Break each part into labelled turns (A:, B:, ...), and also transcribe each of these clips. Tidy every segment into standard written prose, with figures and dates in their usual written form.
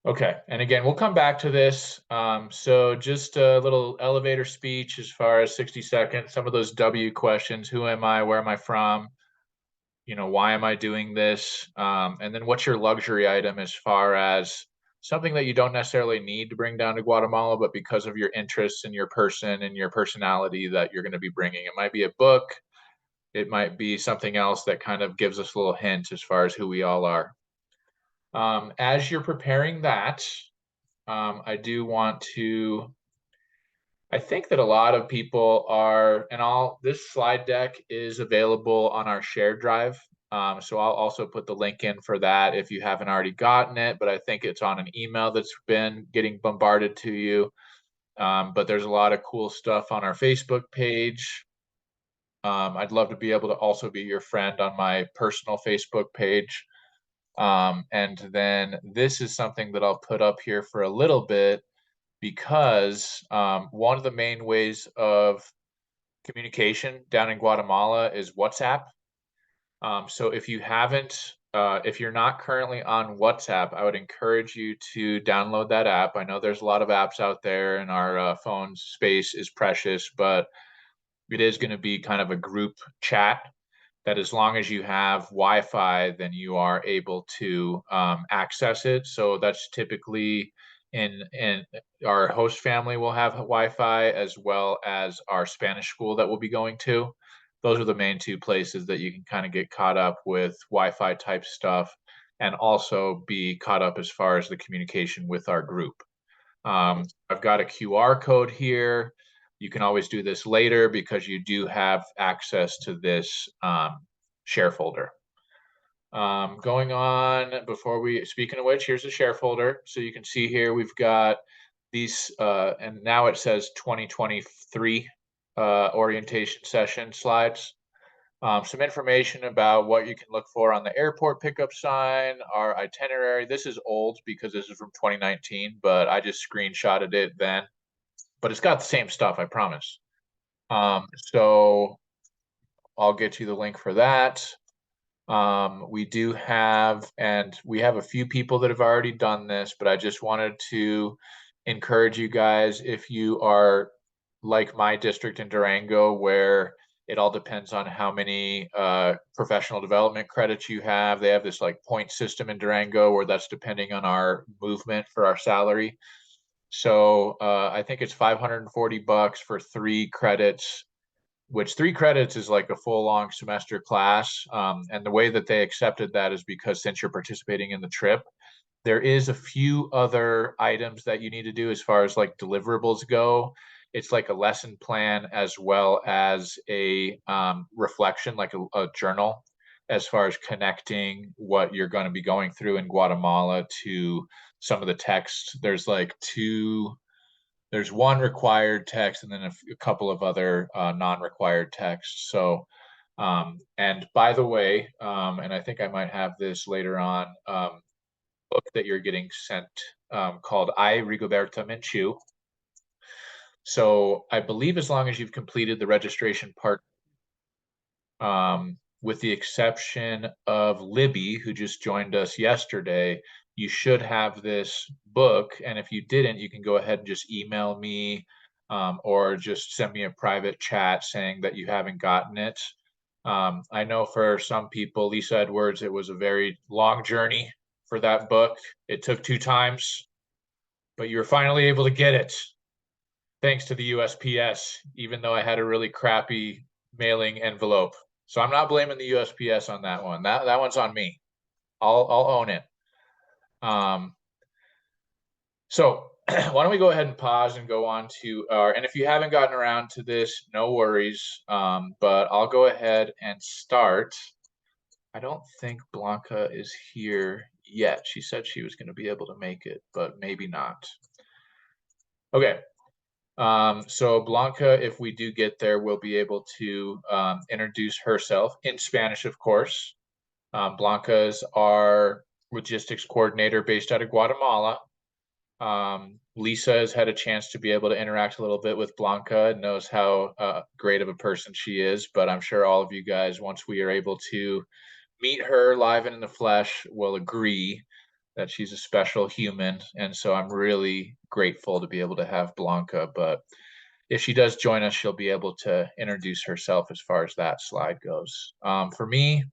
A: Okay, and again, we'll come back to this. So just a little elevator speech as far as 60 seconds, some of those W questions, who am I, where am I from, why am I doing this? And then what's your luxury item as far as something that you don't necessarily need to bring down to Guatemala, but because of your interests and your person and your personality that you're going to be bringing. It might be a book, it might be something else that kind of gives us a little hint as far as who we all are. As you're preparing that, I do want to, I think that a lot of people are, and this slide deck is available on our shared drive. So I'll also put the link in for that if you haven't already gotten it, but I think it's on an email that's been getting bombarded to you. But there's a lot of cool stuff on our Facebook page. I'd love to be able to also be your friend on my personal Facebook page. And then this is something that I'll put up here for a little bit because one of the main ways of communication down in Guatemala is WhatsApp. So if you're not currently on WhatsApp, I would encourage you to download that app. I know there's a lot of apps out there and our phone space is precious, but it is going to be kind of a group chat that as long as you have Wi-Fi, then you are able to access it. So that's typically in our host family will have Wi-Fi as well as our Spanish school that we'll be going to. Those are the main two places that you can kind of get caught up with Wi-Fi type stuff and also be caught up as far as the communication with our group. I've got a QR code here. You can always do this later because you do have access to this share folder. Going on speaking of which, here's the share folder. So you can see here, we've got these, and now it says 2023 orientation session slides. Some information about what you can look for on the airport pickup sign, our itinerary. This is old because this is from 2019, but I just screenshotted it then. But it's got the same stuff, I promise. So I'll get you the link for that. We do have, and we have a few people that have already done this, but I just wanted to encourage you guys, if you are like my district in Durango, where it all depends on how many professional development credits you have. They have this like point system in Durango where that's depending on our movement for our salary. So I think it's $540 for 3 credits, which 3 credits is like a full long semester class. And the way that they accepted that is because since you're participating in the trip, there is a few other items that you need to do as far as like deliverables go. It's like a lesson plan as well as a reflection, like a journal, as far as connecting what you're going to be going through in Guatemala to some of the text. There's one required text and then a couple of other non-required texts. So, and by the way, and I think I might have this later on, book that you're getting sent called I, Rigoberta Menchú. So I believe as long as you've completed the registration part, with the exception of Libby, who just joined us yesterday, you should have this book. And if you didn't, you can go ahead and just email me or just send me a private chat saying that you haven't gotten it. I know for some people, Lisa Edwards, it was a very long journey for that book. It took 2 times, but you were finally able to get it thanks to the USPS, even though I had a really crappy mailing envelope. So I'm not blaming the USPS on that one. That one's on me. I'll own it. So why don't we go ahead and pause and go on to and if you haven't gotten around to this, no worries. But I'll go ahead and start. I don't think Blanca is here yet. She said she was going to be able to make it, but maybe not. Okay. So Blanca, if we do get there, will be able to introduce herself in Spanish, of course. Blanca is our logistics coordinator based out of Guatemala. Lisa has had a chance to be able to interact a little bit with Blanca and knows how great of a person she is, but I'm sure all of you guys, once we are able to meet her live and in the flesh, will agree that she's a special human. And so I'm really grateful to be able to have Blanca. But if she does join us, she'll be able to introduce herself as far as that slide goes. For me,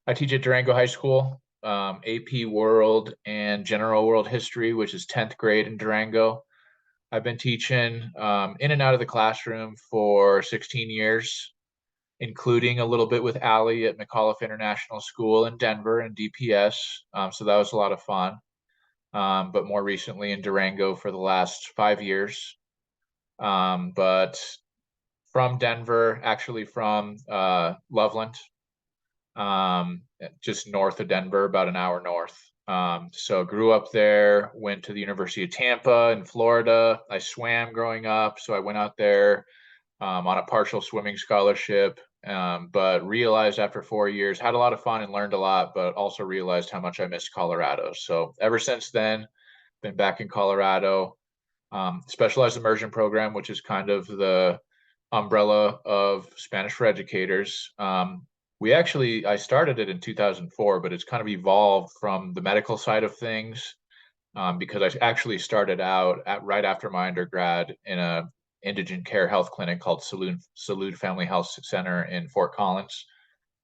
A: I teach at Durango High School, AP World and General World History, which is 10th grade in Durango. I've been teaching in and out of the classroom for 16 years, including a little bit with Allie at McAuliffe International School in Denver and DPS. So that was a lot of fun. But more recently in Durango for the last 5 years. But from Denver, actually from Loveland, just north of Denver, about an hour north. So grew up there, went to the University of Tampa in Florida. I swam growing up, so I went out there on a partial swimming scholarship, but realized after 4 years, had a lot of fun and learned a lot, but also realized how much I missed Colorado. So ever since then, been back in Colorado. Specialized immersion program, which is kind of the umbrella of Spanish for Educators. I started it in 2004, but it's kind of evolved from the medical side of things, because I actually started out right after my undergrad in a indigent care health clinic called Salud Family Health Center in Fort Collins,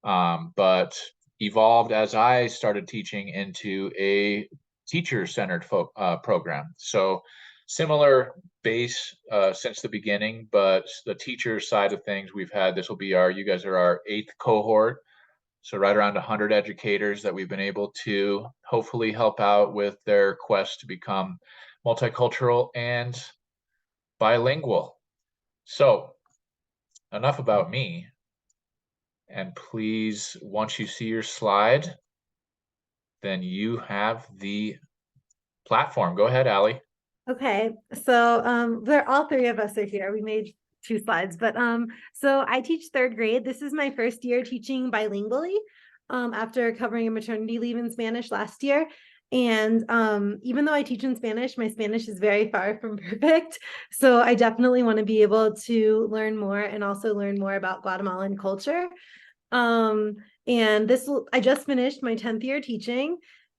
A: but evolved as I started teaching into a teacher-centered program. So similar base since the beginning, but the teacher side of things you guys are our 8th cohort. So right around 100 educators that we've been able to hopefully help out with their quest to become multicultural and bilingual. So enough about me. And please, once you see your slide, then you have the platform. Go ahead, Allie.
B: Okay, so we're all three of us are here. We made 2 slides, but so I teach 3rd grade. This is my first year teaching bilingually, after covering a maternity leave in Spanish last year. And even though I teach in Spanish, my Spanish is very far from perfect. So I definitely want to be able to learn more and also learn more about Guatemalan culture. And I just finished my 10th year teaching,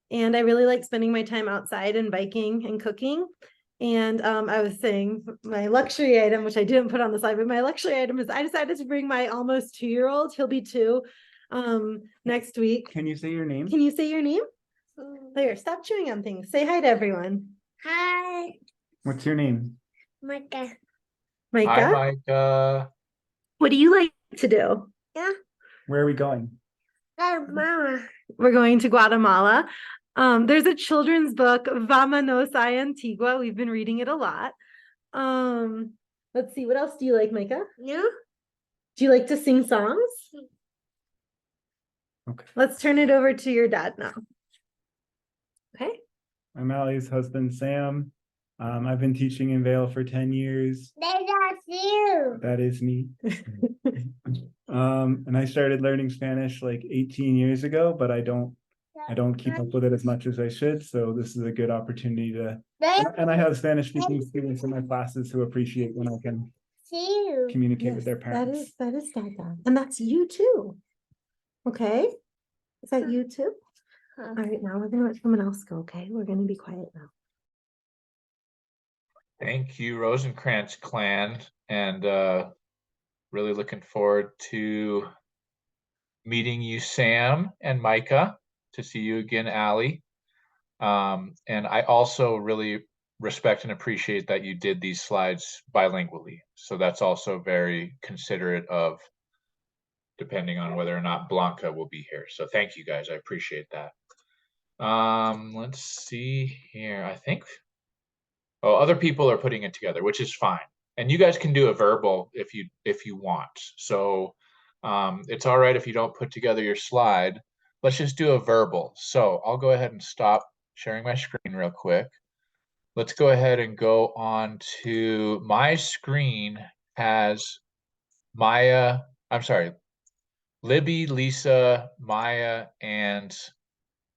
B: and I really like spending my time outside and biking and cooking. And I was saying my luxury item, which I didn't put on the slide, but my luxury item is I decided to bring my almost 2-year-old. He'll be 2 next week.
C: Can you say your name?
B: Can you say your name? There, stop chewing on things. Say hi to everyone.
D: Hi,
C: What's your name?
D: Micah.
B: Micah,
A: Hi, Micah.
B: what do you like to do?
D: Yeah,
C: Where are we going?
D: hi, Mama.
B: We're going to Guatemala. There's a children's book, Vámonos a Antigua. We've been reading it a lot. Let's see, what else do you like, Micah?
D: Yeah,
B: Do you like to sing songs?
C: Okay.
B: Let's turn it over to your dad now. Okay.
C: I'm Allie's husband, Sam. I've been teaching in Vail for 10 years.
D: that's you.
C: That is me. And I started learning Spanish like 18 years ago, but I don't keep up with it as much as I should. So this is a good opportunity and I have Spanish speaking students in my classes who appreciate when I can communicate with their parents.
B: That is Dada. And that's you too. Okay. Is that you too? All right, now we're gonna let someone else go, okay? We're gonna be quiet now.
A: Thank you, Rosencrantz clan, and really looking forward to meeting you, Sam and Micah, to see you again, Allie. And I also really respect and appreciate that you did these slides bilingually. So that's also very considerate of, depending on whether or not Blanca will be here. So thank you guys, I appreciate that. Let's see here. Other people are putting it together, which is fine. And you guys can do a verbal if you want. So it's all right if you don't put together your slide. Let's just do a verbal. So I'll go ahead and stop sharing my screen real quick. Let's go ahead and go on to my screen has Libby, Lisa, Maya, and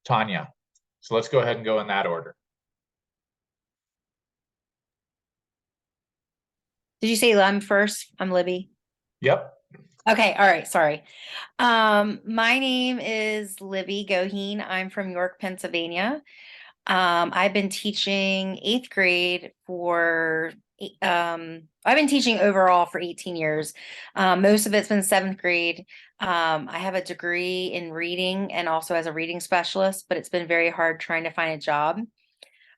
A: Tanya. So let's go ahead and go in that order.
E: Did you say I'm first? I'm Libby.
A: Yep.
E: Okay, all right, sorry. My name is Libby Goheen. I'm from York, Pennsylvania. I've been teaching 8th grade I've been teaching overall for 18 years. Most of it's been 7th grade. I have a degree in reading and also as a reading specialist, but it's been very hard trying to find a job.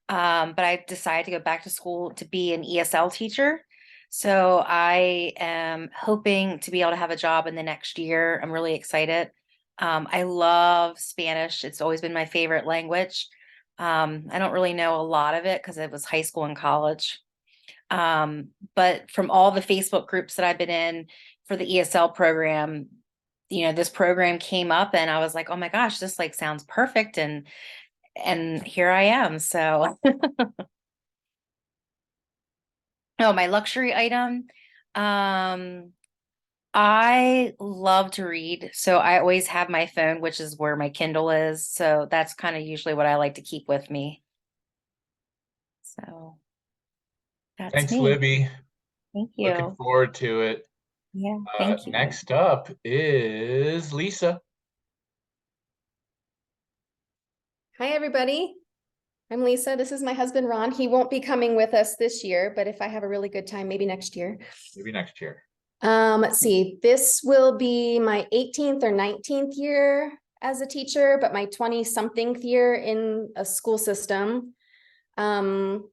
E: But I decided to go back to school to be an ESL teacher. So I am hoping to be able to have a job in the next year. I'm really excited. I love Spanish. It's always been my favorite language. I don't really know a lot of it because it was high school and college. But from all the Facebook groups that I've been in for the ESL program, this program came up and I was like, oh my gosh, this like sounds perfect. And here I am. So, oh, my luxury item. I love to read, so I always have my phone, which is where my Kindle is. So that's kind of usually what I like to keep with me. So that's
A: Thanks,
E: me.
A: Libby.
E: Thank
A: Looking
E: you.
A: forward to it.
E: Yeah, thank you.
A: Next up is Lisa.
F: Hi, everybody. I'm Lisa. This is my husband, Ron. He won't be coming with us this year, but if I have a really good time, maybe next year.
A: Maybe next year.
F: Let's see. This will be my 18th or 19th year as a teacher, but my 20-something year in a school system. I'm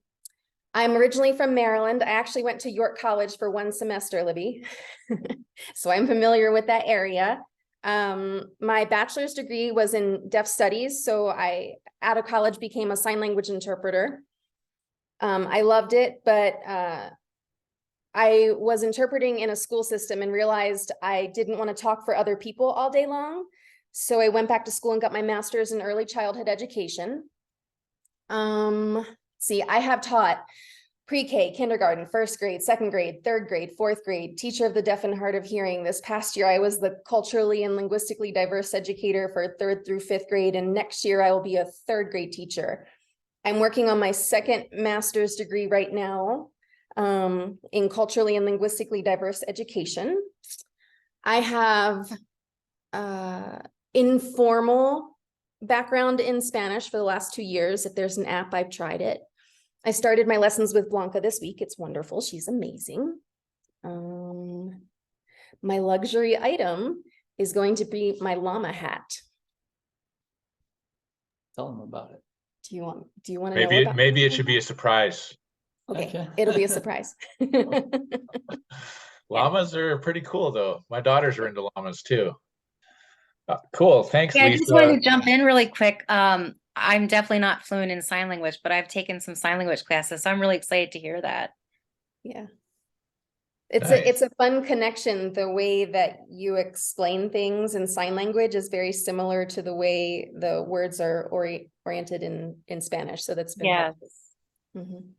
F: originally from Maryland. I actually went to York College for 1 semester, Libby. So I'm familiar with that area. My bachelor's degree was in deaf studies. So I, out of college, became a sign language interpreter. I loved it, but I was interpreting in a school system and realized I didn't want to talk for other people all day long. So I went back to school and got my master's in early childhood education. See, I have taught pre-K, kindergarten, 1st grade, 2nd grade, 3rd grade, 4th grade, teacher of the deaf and hard of hearing. This past year, I was the culturally and linguistically diverse educator for 3rd through 5th grade. And next year I will be a 3rd grade teacher. I'm working on my 2nd master's degree right now in culturally and linguistically diverse education. I have informal background in Spanish for the last 2 years. If there's an app, I've tried it. I started my lessons with Blanca this week. It's wonderful. She's amazing. My luxury item is going to be my llama hat.
G: Tell them about it.
F: Do you want to know about
A: Maybe it should be a surprise.
F: Okay, it'll be a surprise.
A: Llamas are pretty cool though. My daughters are into llamas too. Cool. Thanks,
E: Yeah, I
A: Lisa.
E: just wanted to jump in really quick. I'm definitely not fluent in sign language, but I've taken some sign language classes, so I'm really excited to hear that.
F: Yeah. It's
A: Nice.
F: it's a fun connection. The way that you explain things in sign language is very similar to the way the words are oriented in Spanish. So that's been helpful. Mhm.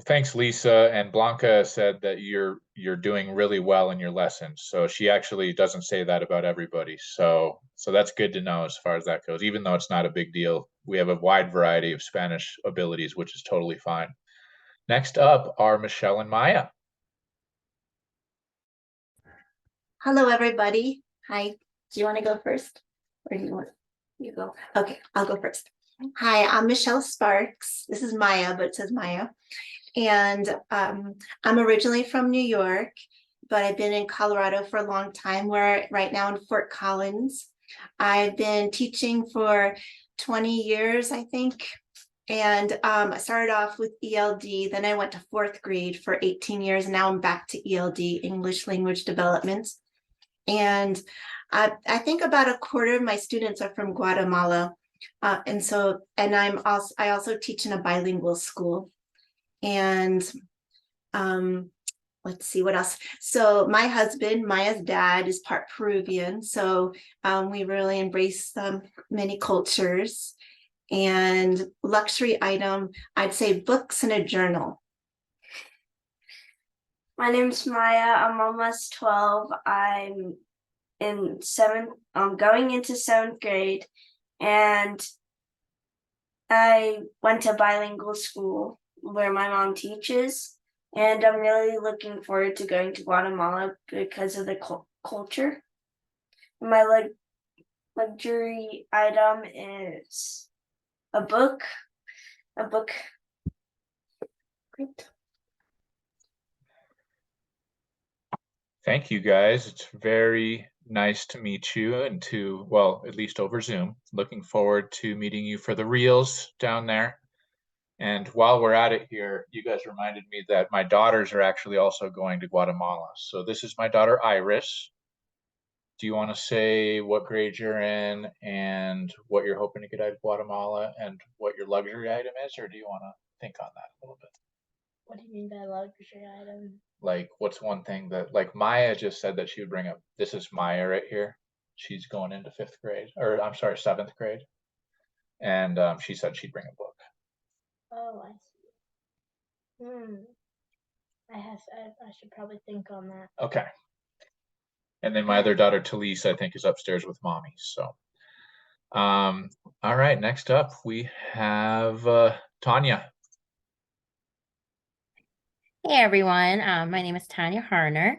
A: Thanks, Lisa. And Blanca said that you're doing really well in your lessons. So she actually doesn't say that about everybody. So that's good to know as far as that goes. Even though it's not a big deal, we have a wide variety of Spanish abilities, which is totally fine. Next up are Michelle and Maya.
H: Hello, everybody. Hi. Do you want to go first? Or do you want you go? Okay, I'll go first. Hi, I'm Michelle Sparks. This is Maya, but it says Maya. And I'm originally from New York, but I've been in Colorado for a long time. We're right now in Fort Collins. I've been teaching for 20 years, I think. And I started off with ELD, then I went to 4th grade for 18 years. And now I'm back to ELD, English Language Development. And I think about a quarter of my students are from Guatemala. And I also teach in a bilingual school. And let's see what else. So my husband, Maya's dad, is part Peruvian. So we really embrace many cultures. And luxury item, I'd say books and a journal.
I: My name's Maya. I'm almost 12. I'm going into 7th grade, and I went to bilingual school where my mom teaches. and I'm really looking forward to going to Guatemala because of the culture. My luxury item is a book. Great.
A: Thank you, guys. It's very nice to meet you and well, at least over Zoom. Looking forward to meeting you for the reels down there. And while we're at it here, you guys reminded me that my daughters are actually also going to Guatemala. So this is my daughter, Iris. Do you want to say what grade you're in and what you're hoping to get out of Guatemala and what your luxury item is, or do you want to think on that a little bit?
D: What do you mean by luxury item?
A: Like, what's one thing that, like, Maya just said that she would bring up? This is Maya right here. She's going into 5th grade, or I'm sorry, 7th grade. And she said she'd bring a book.
D: Oh, I see. I should probably think on that.
A: Okay. And then my other daughter, Talise, I think is upstairs with mommy. So, all right, next up we have Tanya.
G: Hey everyone, my name is Tanya Harner.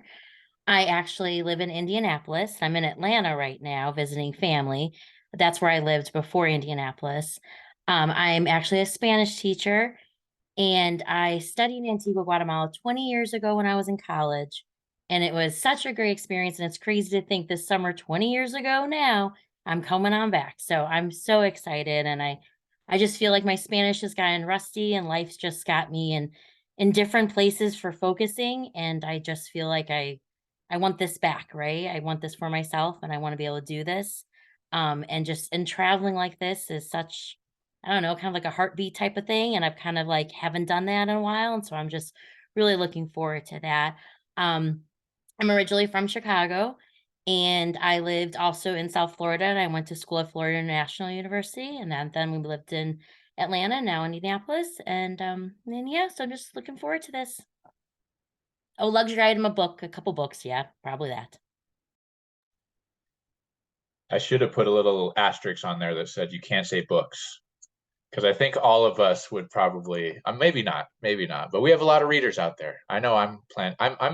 G: I actually live in Indianapolis. I'm in Atlanta right now visiting family. That's where I lived before Indianapolis. I'm actually a Spanish teacher, and I studied in Antigua, Guatemala 20 years ago when I was in college. And it was such a great experience. And it's crazy to think this summer, 20 years ago now, I'm coming on back. So I'm so excited. And I just feel like my Spanish has gotten rusty and life's just got me in different places for focusing. And I just feel like I want this back, right? I want this for myself and I want to be able to do this. And traveling like this is such, I don't know, kind of like a heartbeat type of thing. And I've kind of like haven't done that in a while. And so I'm just really looking forward to that. I'm originally from Chicago, and I lived also in South Florida, and I went to school at Florida International University, and then we lived in Atlanta, now in Indianapolis. And yeah, so I'm just looking forward to this. Oh, luxury item, a couple books. Yeah, probably that.
A: I should have put a little asterisk on there that said you can't say books, because I think all of us would probably, maybe not, but we have a lot of readers out there. I know I'm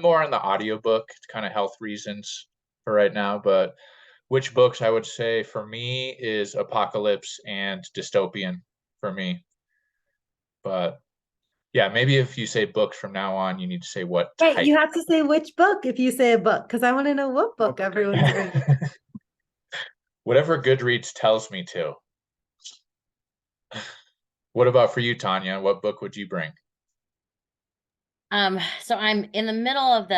A: more on the audiobook, kind of health reasons for right now, but which books I would say for me is apocalypse and dystopian for me. But yeah, maybe if you say books from now on, you need to say what
B: Right,
A: type.
B: you have to say which book if you say a book, because I want to know what book everyone's reading.
A: Whatever Goodreads tells me to. What about for you, Tanya? What book would you bring?
G: So I'm in the middle of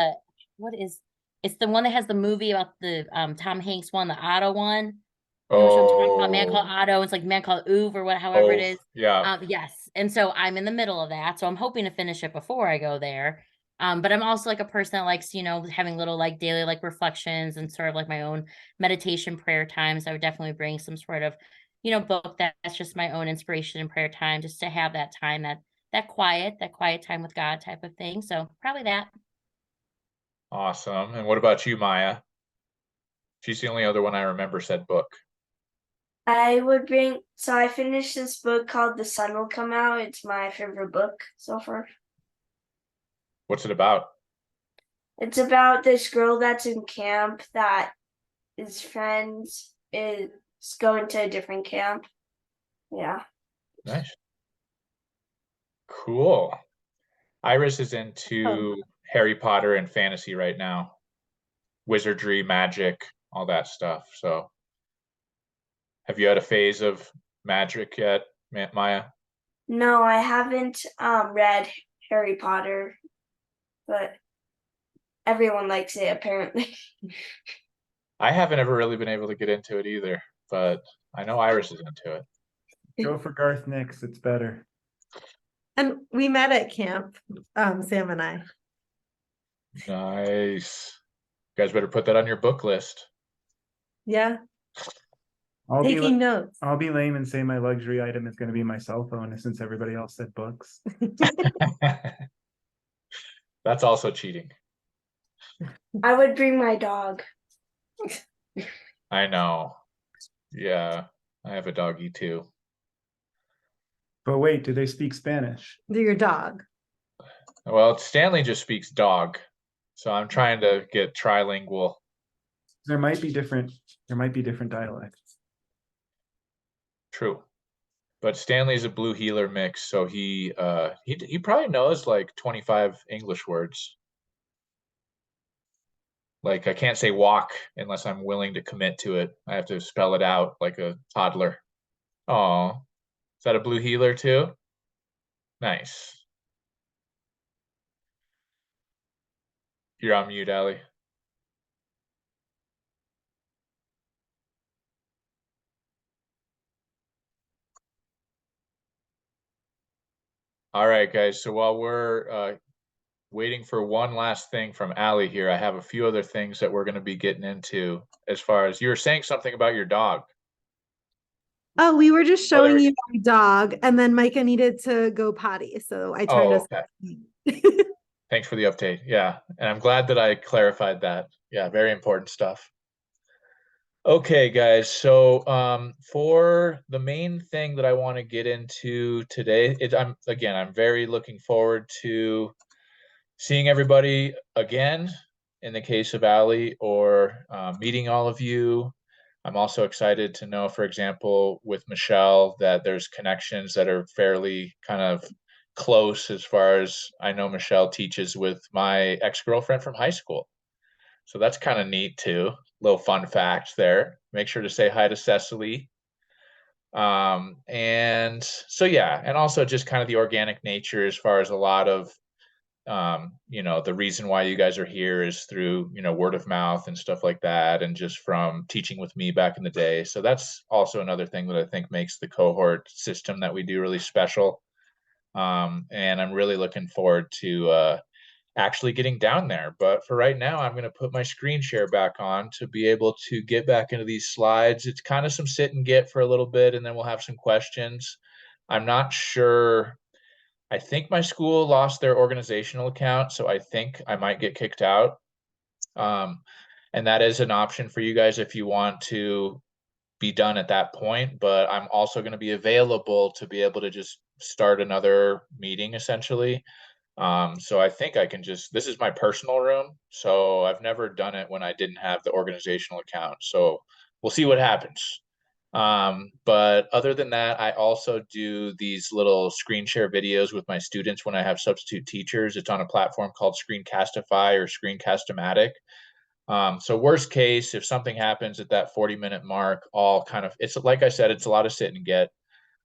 G: it's the one that has the movie about the Tom Hanks one, the Otto one. You know what I'm talking about? Man Called Otto. It's like Man Called Ove or however it is.
A: Yeah.
G: Yes. And so I'm in the middle of that. So I'm hoping to finish it before I go there. But I'm also like a person that likes, having little like daily like reflections and sort of like my own meditation prayer times. I would definitely bring some sort of, book that's just my own inspiration and prayer time, just to have that time, that quiet time with God type of thing. So probably that.
A: Awesome. And what about you, Maya? She's the only other one I remember said book.
I: I finished this book called The Sun Will Come Out. It's my favorite book so far.
A: What's it about?
I: It's about this girl that's in camp that his friends is going to a different camp. Yeah.
A: Nice. Cool. Iris is into Harry Potter and fantasy right now. Wizardry, magic, all that stuff. So have you had a phase of magic yet, Maya?
I: No, I haven't read Harry Potter, but everyone likes it apparently.
A: I haven't ever really been able to get into it either, but I know Iris is into it.
C: Go for Garth Nix, it's better.
B: And we met at camp, Sam and I.
A: Nice. You guys better put that on your book list.
B: Yeah,
C: I'll
B: taking notes.
C: I'll be lame and say my luxury item is going to be my cell phone, since everybody else said books.
A: That's also cheating.
I: I would bring my dog.
A: I know. Yeah, I have a doggy too.
C: But wait, do they speak Spanish?
B: Do your dog.
A: Well, Stanley just speaks dog, so I'm trying to get trilingual.
C: There might be different dialects.
A: True. But Stanley's a blue heeler mix, so he probably knows like 25 English words. Like I can't say walk unless I'm willing to commit to it. I have to spell it out like a toddler. Oh, is that a blue heeler too? Nice. You're on mute, Allie. All right, guys. So while we're waiting for one last thing from Allie here, I have a few other things that we're going to be getting into as far as you were saying something about your dog.
B: Oh, we were just
A: Oh, there
B: showing
A: we
B: you my dog, and then Micah needed to go potty, so I turned
A: Oh,
B: us.
A: okay. Thanks for the update. Yeah, and I'm glad that I clarified that. Yeah, very important stuff. Okay, guys. So for the main thing that I want to get into today, I'm very looking forward to seeing everybody again in the case of Allie, or meeting all of you. I'm also excited to know, for example, with Michelle, that there's connections that are fairly kind of close, as far as I know Michelle teaches with my ex-girlfriend from high school. So that's kind of neat too. Little fun fact there. Make sure to say hi to Cecily. And so yeah, and also just kind of the organic nature, as far as a lot of the reason why you guys are here is through, word of mouth and stuff like that, and just from teaching with me back in the day. So that's also another thing that I think makes the cohort system that we do really special. And I'm really looking forward to actually getting down there. But for right now, I'm going to put my screen share back on to be able to get back into these slides. It's kind of some sit and get for a little bit, and then we'll have some questions. I'm not sure. I think my school lost their organizational account, so I think I might get kicked out. And that is an option for you guys if you want to be done at that point. But I'm also going to be available to be able to just start another meeting essentially. So I think I can this is my personal room. So I've never done it when I didn't have the organizational account. So we'll see what happens. But other than that, I also do these little screen share videos with my students when I have substitute teachers. It's on a platform called Screencastify or Screencast-O-Matic. So worst case, if something happens at that 40-minute mark, it's like I said, it's a lot of sit and get.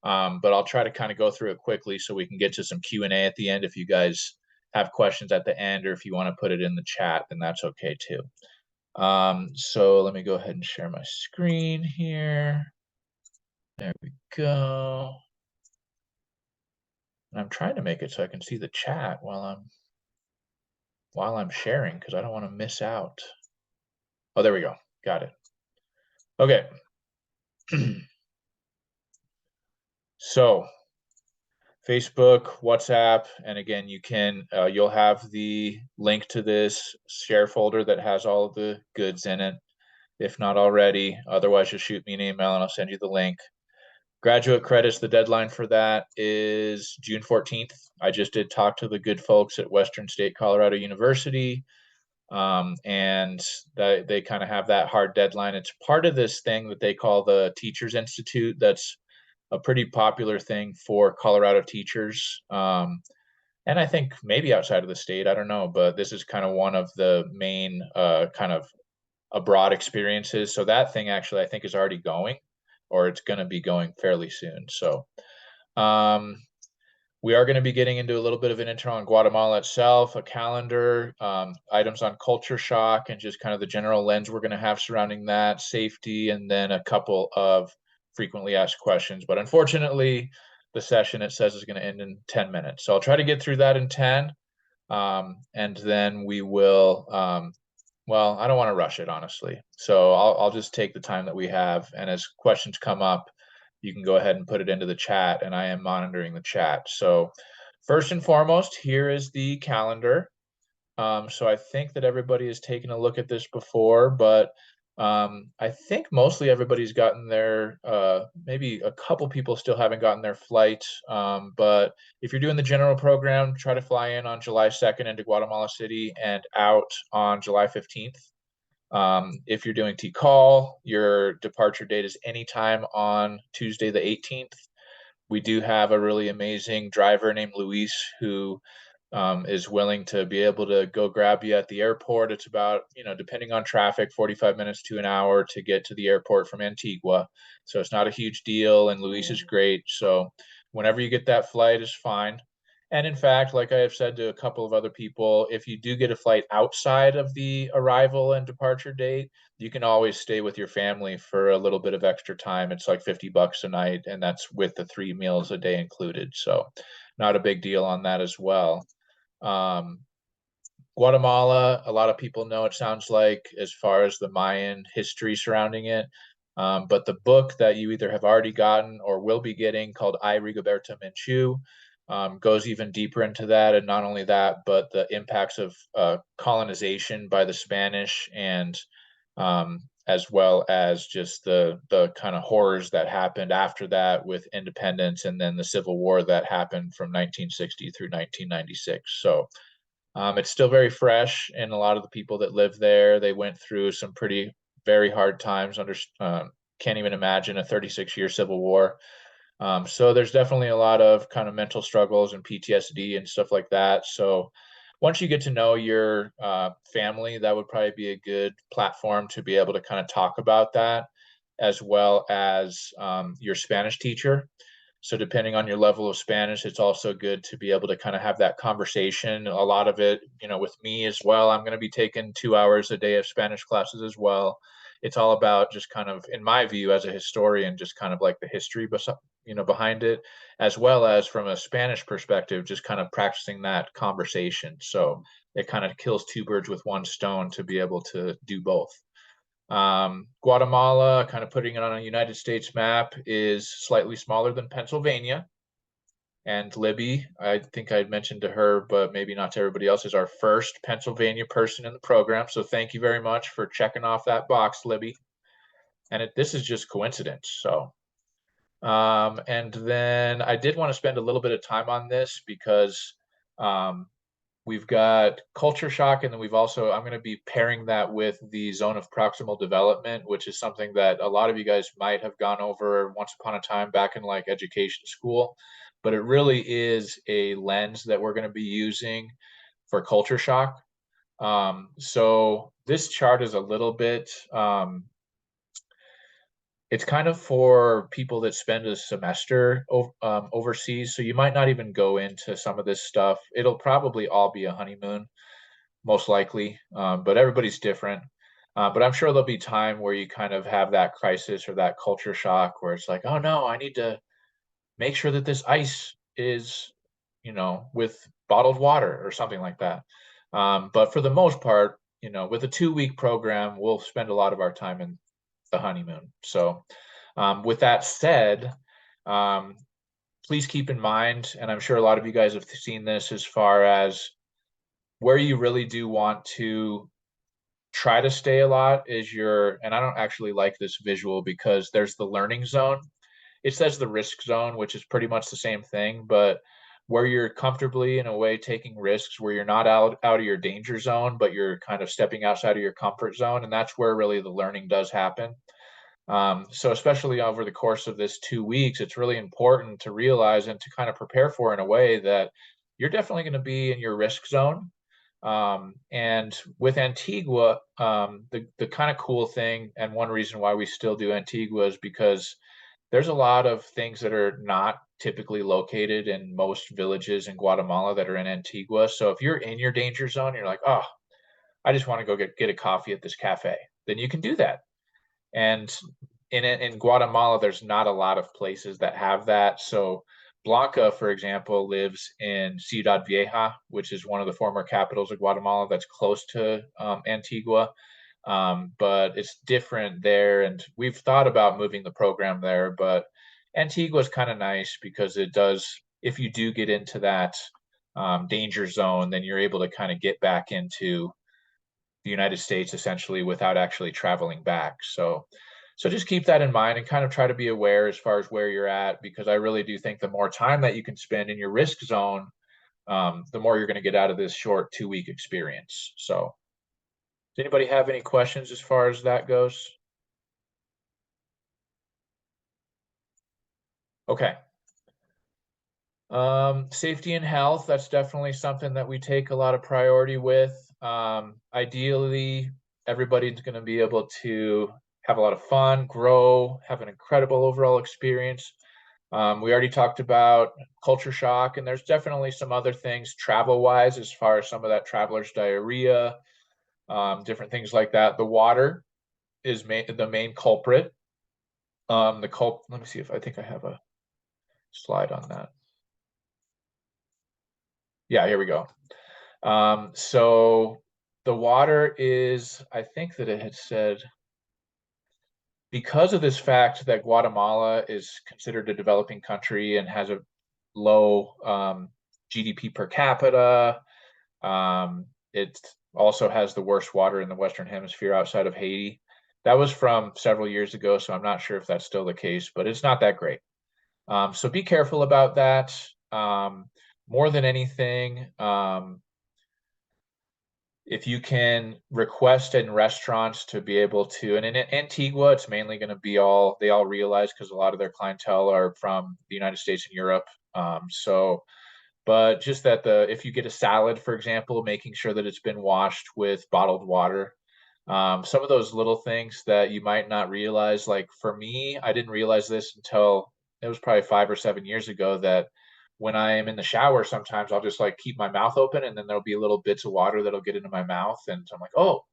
A: But I'll try to kind of go through it quickly so we can get to some Q&A at the end. If you guys have questions at the end, or if you want to put it in the chat, then that's okay too. So let me go ahead and share my screen here. There we go. And I'm trying to make it so I can see the chat while I'm sharing, because I don't want to miss out. Oh, there we go. Got it. Okay. So Facebook, WhatsApp, and again, you'll have the link to this share folder that has all of the goods in it, if not already. Otherwise, just shoot me an email and I'll send you the link. Graduate credits, the deadline for that is June 14th. I just did talk to the good folks at Western State Colorado University, and they kind of have that hard deadline. It's part of this thing that they call the Teachers Institute. That's a pretty popular thing for Colorado teachers. And I think maybe outside of the state, I don't know, but this is kind of one of the main kind of abroad experiences. So that thing actually, I think, is already going, or it's going to be going fairly soon. So we are going to be getting into a little bit of an intro on Guatemala itself, a calendar, items on culture shock, and just kind of the general lens we're going to have surrounding that, safety, and then a couple of frequently asked questions. But unfortunately, the session, it says, is going to end in 10 minutes. So I'll try to get through that in 10. And then we will, well, I don't want to rush it, honestly. So I'll just take the time that we have. And as questions come up, you can go ahead and put it into the chat, and I am monitoring the chat. So first and foremost, here is the calendar. So I think that everybody has taken a look at this before, but I think mostly everybody's gotten their, maybe a couple people still haven't gotten their flight. But if you're doing the general program, try to fly in on July 2nd into Guatemala City and out on July 15th. If you're doing T-call, your departure date is anytime on Tuesday the 18th. We do have a really amazing driver named Luis who is willing to be able to go grab you at the airport. It's about, depending on traffic, 45 minutes to an hour to get to the airport from Antigua. So it's not a huge deal, and Luis is great. So whenever you get that flight is fine. And in fact, like I have said to a couple of other people, if you do get a flight outside of the arrival and departure date, you can always stay with your family for a little bit of extra time. It's like $50 a night, and that's with the 3 meals a day included. So not a big deal on that as well. Guatemala, a lot of people know, it sounds like, as far as the Mayan history surrounding it. But the book that you either have already gotten or will be getting, called I, Rigoberta Menchú, goes even deeper into that. And not only that, but the impacts of colonization by the Spanish, and as well as just the kind of horrors that happened after that with independence, and then the Civil War that happened from 1960 through 1996. So it's still very fresh, and a lot of the people that live there, they went through some very hard times. Can't even imagine a 36-year Civil War. So there's definitely a lot of kind of mental struggles and PTSD and stuff like that. So once you get to know your family, that would probably be a good platform to be able to kind of talk about that, as well as your Spanish teacher. So depending on your level of Spanish, it's also good to be able to kind of have that conversation. A lot of it, with me as well, I'm going to be taking 2 hours a day of Spanish classes as well. It's all about just kind of, in my view, as a historian, just kind of like the history, behind it, as well as from a Spanish perspective, just kind of practicing that conversation. So it kind of kills two birds with one stone to be able to do both. Guatemala, kind of putting it on a United States map, is slightly smaller than Pennsylvania. And Libby, I think I had mentioned to her, but maybe not to everybody else, is our first Pennsylvania person in the program. So thank you very much for checking off that box, Libby. And this is just coincidence. So, and then I did want to spend a little bit of time on this because we've got culture shock, and then I'm going to be pairing that with the zone of proximal development, which is something that a lot of you guys might have gone over once upon a time back in like education school, but it really is a lens that we're going to be using for culture shock. So this chart is a little bit, it's kind of for people that spend a semester overseas. So you might not even go into some of this stuff. It'll probably all be a honeymoon, most likely, but everybody's different. But I'm sure there'll be time where you kind of have that crisis or that culture shock where it's like, oh no, I need to make sure that this ice is, with bottled water or something like that. But for the most part, with a 2-week program, we'll spend a lot of our time in the honeymoon. So with that said, please keep in mind, and I'm sure a lot of you guys have seen this, as far as where you really do want to try to stay a lot is and I don't actually like this visual because there's the learning zone. It says the risk zone, which is pretty much the same thing, but where you're comfortably, in a way, taking risks, where you're not out of your danger zone, but you're kind of stepping outside of your comfort zone. And that's where really the learning does happen. So especially over the course of this 2 weeks, it's really important to realize and to kind of prepare for, in a way, that you're definitely going to be in your risk zone. And with Antigua, the kind of cool thing, and one reason why we still do Antigua, is because there's a lot of things that are not typically located in most villages in Guatemala that are in Antigua. So if you're in your danger zone, you're like, oh, I just want to go get a coffee at this cafe, then you can do that. And in Guatemala, there's not a lot of places that have that. So Blanca, for example, lives in Ciudad Vieja, which is one of the former capitals of Guatemala that's close to Antigua. But it's different there. And we've thought about moving the program there, but Antigua is kind of nice because it does, if you do get into that danger zone, then you're able to kind of get back into the United States essentially without actually traveling back. So just keep that in mind and kind of try to be aware as far as where you're at, because I really do think the more time that you can spend in your risk zone, the more you're going to get out of this short 2-week experience. So does anybody have any questions as far as that goes? Okay. Safety and health, that's definitely something that we take a lot of priority with. Ideally, everybody's going to be able to have a lot of fun, grow, have an incredible overall experience. We already talked about culture shock, and there's definitely some other things travel-wise as far as some of that traveler's diarrhea, different things like that. The water is the main culprit. Let me see if I think I have a slide on that. Yeah, here we go. So the water is, I think that it had said, because of this fact that Guatemala is considered a developing country and has a low GDP per capita, it also has the worst water in the Western Hemisphere outside of Haiti. That was from several years ago, so I'm not sure if that's still the case, but it's not that great. So be careful about that. More than anything, if you can request in restaurants to be able to, and in Antigua, it's mainly going to be they all realize because a lot of their clientele are from the United States and Europe. But just that if you get a salad, for example, making sure that it's been washed with bottled water. Some of those little things that you might not realize, like for me, I didn't realize this until it was probably 5 or 7 years ago, that when I am in the shower, sometimes I'll just like keep my mouth open and then there'll be little bits of water that'll get into my mouth. And so I'm like, oh,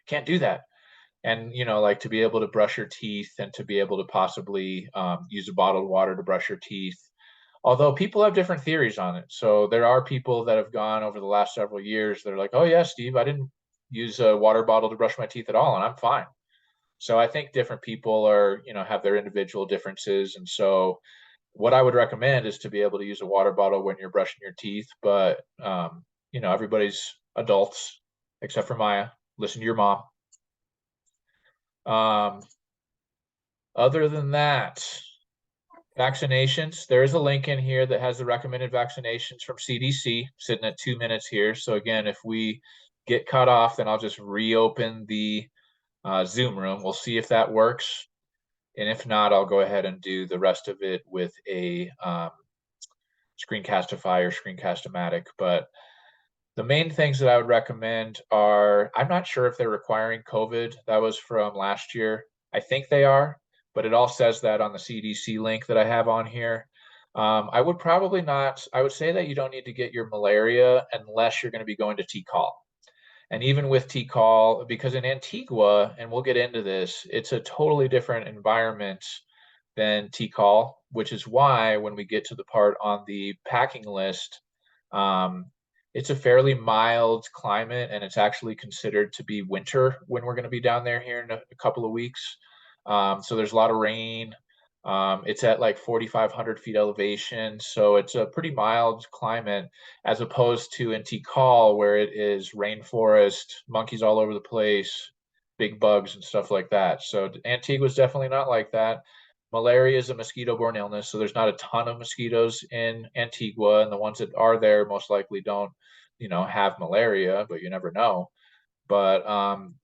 A: can't do that. And, like to be able to brush your teeth and to be able to possibly use a bottled water to brush your teeth. Although people have different theories on it. So there are people that have gone over the last several years. They're like, oh yeah, Steve, I didn't use a water bottle to brush my teeth at all, and I'm fine. So I think different people are, have their individual differences. And so what I would recommend is to be able to use a water bottle when you're brushing your teeth. But, everybody's adults, except for Maya. Listen to your mom. Other than that, vaccinations, there is a link in here that has the recommended vaccinations from CDC sitting at 2 minutes here. So again, if we get cut off, then I'll just reopen the Zoom room. We'll see if that works. And if not, I'll go ahead and do the rest of it with a Screencastify or Screencast-O-Matic. But the main things that I would recommend are, I'm not sure if they're requiring COVID. That was from last year. I think they are, but it all says that on the CDC link that I have on here. I would probably not, I would say that you don't need to get your malaria unless you're going to be going to TCAL. And even with TCAL, because in Antigua, and we'll get into this, it's a totally different environment than TCAL, which is why when we get to the part on the packing list, it's a fairly mild climate, and it's actually considered to be winter when we're going to be down there here in a couple of weeks. So there's a lot of rain. It's at like 4,500 feet elevation, so it's a pretty mild climate, as opposed to in Tikal, where it is rainforest, monkeys all over the place, big bugs and stuff like that. So Antigua is definitely not like that. Malaria is a mosquito-borne illness, so there's not a ton of mosquitoes in Antigua, and the ones that are there most likely don't, have malaria, but you never know. But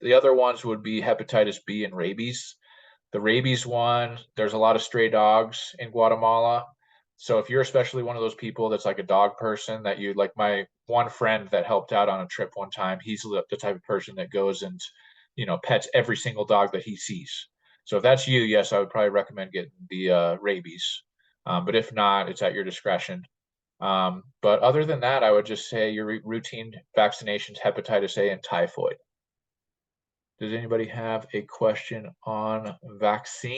A: the other ones would be hepatitis B and rabies. The rabies one, there's a lot of stray dogs in Guatemala. So if you're especially one of those people that's like a dog person, that you like, my one friend that helped out on a trip one time, he's the type of person that goes and, pets every single dog that he sees. So if that's you, yes, I would probably recommend getting the rabies. But if not, it's at your discretion. But other than that, I would just say your routine vaccinations, hepatitis A and typhoid. Does anybody have a question on vaccine?